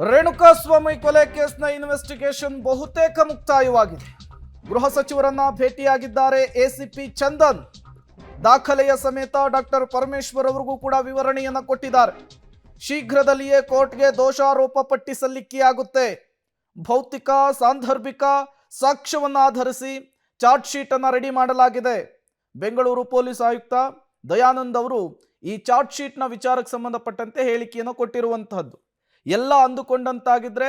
ರೇಣುಕಾಸ್ವಾಮಿ ಕೊಲೆ ಕೇಸ್ನ ಇನ್ವೆಸ್ಟಿಗೇಷನ್ ಬಹುತೇಕ ಮುಕ್ತಾಯವಾಗಿದೆ. ಗೃಹ ಸಚಿವರನ್ನ ಭೇಟಿಯಾಗಿದ್ದಾರೆ ಎಸಿಪಿ ಚಂದನ್. ದಾಖಲೆಯ ಸಮೇತ ಡಾಕ್ಟರ್ ಪರಮೇಶ್ವರ್ ಅವರಿಗೂ ಕೂಡ ವಿವರಣೆಯನ್ನ ಕೊಟ್ಟಿದ್ದಾರೆ. ಶೀಘ್ರದಲ್ಲಿಯೇ ಕೋರ್ಟ್ಗೆ ದೋಷಾರೋಪ ಪಟ್ಟಿ ಸಲ್ಲಿಕೆಯಾಗುತ್ತೆ. ಭೌತಿಕ ಸಾಂದರ್ಭಿಕ ಸಾಕ್ಷ್ಯವನ್ನ ಆಧರಿಸಿ ಚಾರ್ಜ್ ಶೀಟ್ ಅನ್ನ ರೆಡಿ ಮಾಡಲಾಗಿದೆ. ಬೆಂಗಳೂರು ಪೊಲೀಸ್ ಆಯುಕ್ತ ದಯಾನಂದ್ ಅವರು ಈ ಚಾರ್ಜ್ ಶೀಟ್ನ ವಿಚಾರಕ್ಕೆ ಸಂಬಂಧಪಟ್ಟಂತೆ ಹೇಳಿಕೆಯನ್ನು ಕೊಟ್ಟಿರುವಂತಹದ್ದು. ಎಲ್ಲ ಅಂದುಕೊಂಡಂತಾಗಿದ್ರೆ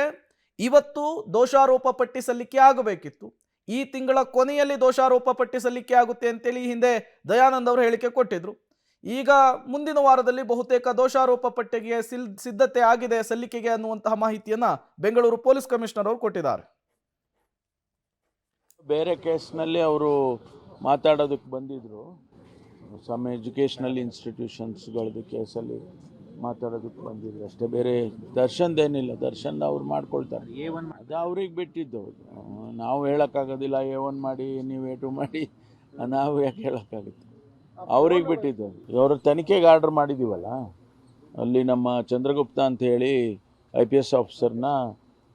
ಇವತ್ತು ದೋಷಾರೋಪ ಪಟ್ಟಿ ಸಲ್ಲಿಕೆ ಆಗಬೇಕಿತ್ತು. ಈ ತಿಂಗಳ ಕೊನೆಯಲ್ಲಿ ದೋಷಾರೋಪ ಪಟ್ಟಿ ಸಲ್ಲಿಕೆ ಆಗುತ್ತೆ ಅಂತೇಳಿ ಹಿಂದೆ ದಯಾನಂದ್ ಅವರು ಹೇಳಿಕೆ ಕೊಟ್ಟಿದ್ರು. ಈಗ ಮುಂದಿನ ವಾರದಲ್ಲಿ ಬಹುತೇಕ ದೋಷಾರೋಪ ಪಟ್ಟಿಗೆ ಸಿದ್ಧತೆ ಆಗಿದೆ ಸಲ್ಲಿಕೆಗೆ ಅನ್ನುವಂತಹ ಮಾಹಿತಿಯನ್ನ ಬೆಂಗಳೂರು ಪೊಲೀಸ್ ಕಮಿಷನರ್ ಅವರು ಕೊಟ್ಟಿದ್ದಾರೆ. ಬೇರೆ ಕೇಸ್ನಲ್ಲಿ ಅವರು ಮಾತಾಡೋದಕ್ಕೆ ಬಂದಿದ್ರು. ಸಮ್ ಎಜುಕೇಷನಲ್ ಇನ್ಸ್ಟಿಟ್ಯೂಷನ್ಸ್ಗಳದ್ದು ಕೇಸಲ್ಲಿ ಮಾತಾಡೋದಕ್ಕೆ ಬಂದಿದ್ರು ಅಷ್ಟೇ. ಬೇರೆ ದರ್ಶನ್ದೇನಿಲ್ಲ. ದರ್ಶನ್ ಅವ್ರು ಮಾಡ್ಕೊಳ್ತಾರೆ. ಅದು ಅವ್ರಿಗೆ ಬಿಟ್ಟಿದ್ದು. ನಾವು ಹೇಳೋಕ್ಕಾಗೋದಿಲ್ಲ. A1 ಮಾಡಿ ನೀವು A2 ಮಾಡಿ ನಾವು ಯಾಕೆ ಹೇಳೋಕ್ಕಾಗುತ್ತೆ? ಅವ್ರಿಗೆ ಬಿಟ್ಟಿದ್ದು. ಇವರು ತನಿಖೆಗೆ ಆರ್ಡರ್ ಮಾಡಿದ್ದೀವಲ್ಲ, ಅಲ್ಲಿ ನಮ್ಮ ಚಂದ್ರಗುಪ್ತ ಅಂತ ಹೇಳಿ IPS ಆಫೀಸರ್ನ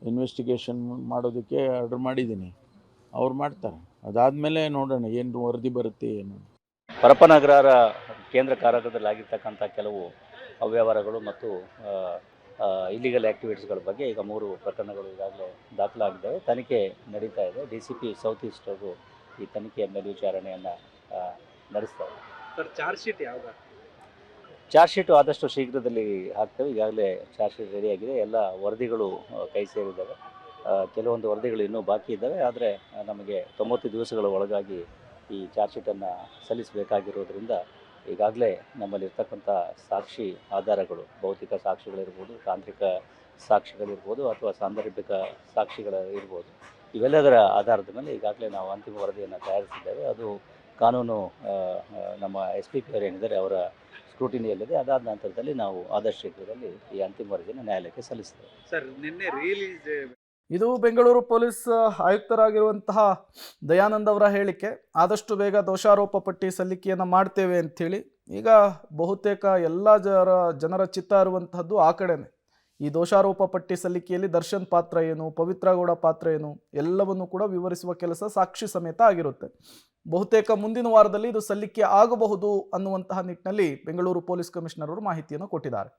ಇನ್ವೆಸ್ಟಿಗೇಷನ್ ಮಾಡೋದಕ್ಕೆ ಆರ್ಡರ್ ಮಾಡಿದ್ದೀನಿ. ಅವ್ರು ಮಾಡ್ತಾರೆ. ಅದಾದಮೇಲೆ ನೋಡೋಣ ಏನು ವರದಿ ಬರುತ್ತೆ ಏನು. ಪರಪ್ಪನಗರ ಕೇಂದ್ರ ಕಾರಾಗೃಹದಲ್ಲಿ ಆಗಿರ್ತಕ್ಕಂಥ ಕೆಲವು ಅವ್ಯವಹಾರಗಳು ಮತ್ತು ಇಲ್ಲಿಗಲ್ ಆ್ಯಕ್ಟಿವಿಟೀಸ್ಗಳ ಬಗ್ಗೆ ಈಗ 3 ಪ್ರಕರಣಗಳು ಈಗಾಗಲೇ ದಾಖಲಾಗಿದ್ದಾವೆ. ತನಿಖೆ ನಡೀತಾ ಇದೆ. DCP ಸೌತ್ ಈಸ್ಟ್ ಅವರು ಈ ತನಿಖೆಯ ಮೇಲ್ವಿಚಾರಣೆಯನ್ನು ನಡೆಸ್ತಾರೆ. ಸರ್, ಚಾರ್ಜ್ ಶೀಟ್ ಯಾವಾಗ? ಚಾರ್ಜ್ ಶೀಟು ಆದಷ್ಟು ಶೀಘ್ರದಲ್ಲಿ ಹಾಕ್ತೇವೆ. ಈಗಾಗಲೇ ಚಾರ್ಜ್ ಶೀಟ್ ರೆಡಿಯಾಗಿದೆ. ಎಲ್ಲ ವರದಿಗಳು ಕೈ ಸೇರಿದ್ದಾವೆ. ಕೆಲವೊಂದು ವರದಿಗಳು ಇನ್ನೂ ಬಾಕಿ ಇದ್ದಾವೆ. ಆದರೆ ನಮಗೆ 90 ದಿವಸಗಳ ಒಳಗಾಗಿ ಈ ಚಾರ್ಜ್ ಶೀಟನ್ನು ಸಲ್ಲಿಸಬೇಕಾಗಿರೋದ್ರಿಂದ ಈಗಾಗಲೇ ನಮ್ಮಲ್ಲಿರ್ತಕ್ಕಂಥ ಸಾಕ್ಷಿ ಆಧಾರಗಳು, ಭೌತಿಕ ಸಾಕ್ಷಿಗಳಿರ್ಬೋದು, ತಾಂತ್ರಿಕ ಸಾಕ್ಷಿಗಳಿರ್ಬೋದು ಅಥವಾ ಸಾಂದರ್ಭಿಕ ಸಾಕ್ಷಿಗಳಿರ್ಬೋದು, ಇವೆಲ್ಲದರ ಆಧಾರದ ಮೇಲೆ ಈಗಾಗಲೇ ನಾವು ಅಂತಿಮ ವರದಿಯನ್ನು ತಯಾರಿಸಿದ್ದೇವೆ. ಅದು ಕಾನೂನು ನಮ್ಮ SPP ಅವರು ಏನಿದ್ದಾರೆ ಅವರ ಸ್ಕ್ರೂಟಿನಿಯಲ್ಲಿದೆ. ಅದಾದ ನಂತರದಲ್ಲಿ ನಾವು ಆದಷ್ಟು ಶೀಘ್ರದಲ್ಲಿ ಈ ಅಂತಿಮ ವರದಿಯನ್ನು ನ್ಯಾಯಾಲಯಕ್ಕೆ ಸಲ್ಲಿಸ್ತೇವೆ. ಸರ್, ನಿನ್ನೆ ರಿಲೀಸ್ ಇದು ಬೆಂಗಳೂರು ಪೊಲೀಸ್ ಆಯುಕ್ತರಾಗಿರುವಂತಹ ದಯಾನಂದ್ ಅವರ ಹೇಳಿಕೆ. ಆದಷ್ಟು ಬೇಗ ದೋಷಾರೋಪ ಪಟ್ಟಿ ಸಲ್ಲಿಕೆಯನ್ನು ಮಾಡ್ತೇವೆ ಅಂಥೇಳಿ. ಈಗ ಬಹುತೇಕ ಎಲ್ಲ ಜನರ ಚಿತ್ತ ಇರುವಂತಹದ್ದು ಆ ಕಡೆನೆ. ಈ ದೋಷಾರೋಪ ಪಟ್ಟಿ ಸಲ್ಲಿಕೆಯಲ್ಲಿ ದರ್ಶನ್ ಪಾತ್ರ ಏನು, ಪವಿತ್ರ ಗೌಡ ಪಾತ್ರ ಏನು, ಎಲ್ಲವನ್ನು ಕೂಡ ವಿವರಿಸುವ ಕೆಲಸ ಸಾಕ್ಷಿ ಸಮೇತ ಆಗಿರುತ್ತೆ. ಬಹುತೇಕ ಮುಂದಿನ ವಾರದಲ್ಲಿ ಇದು ಸಲ್ಲಿಕೆ ಆಗಬಹುದು ಅನ್ನುವಂತಹ ನಿಟ್ಟಿನಲ್ಲಿ ಬೆಂಗಳೂರು ಪೊಲೀಸ್ ಕಮಿಷನರ್ ಅವರು ಮಾಹಿತಿಯನ್ನು ಕೊಟ್ಟಿದ್ದಾರೆ.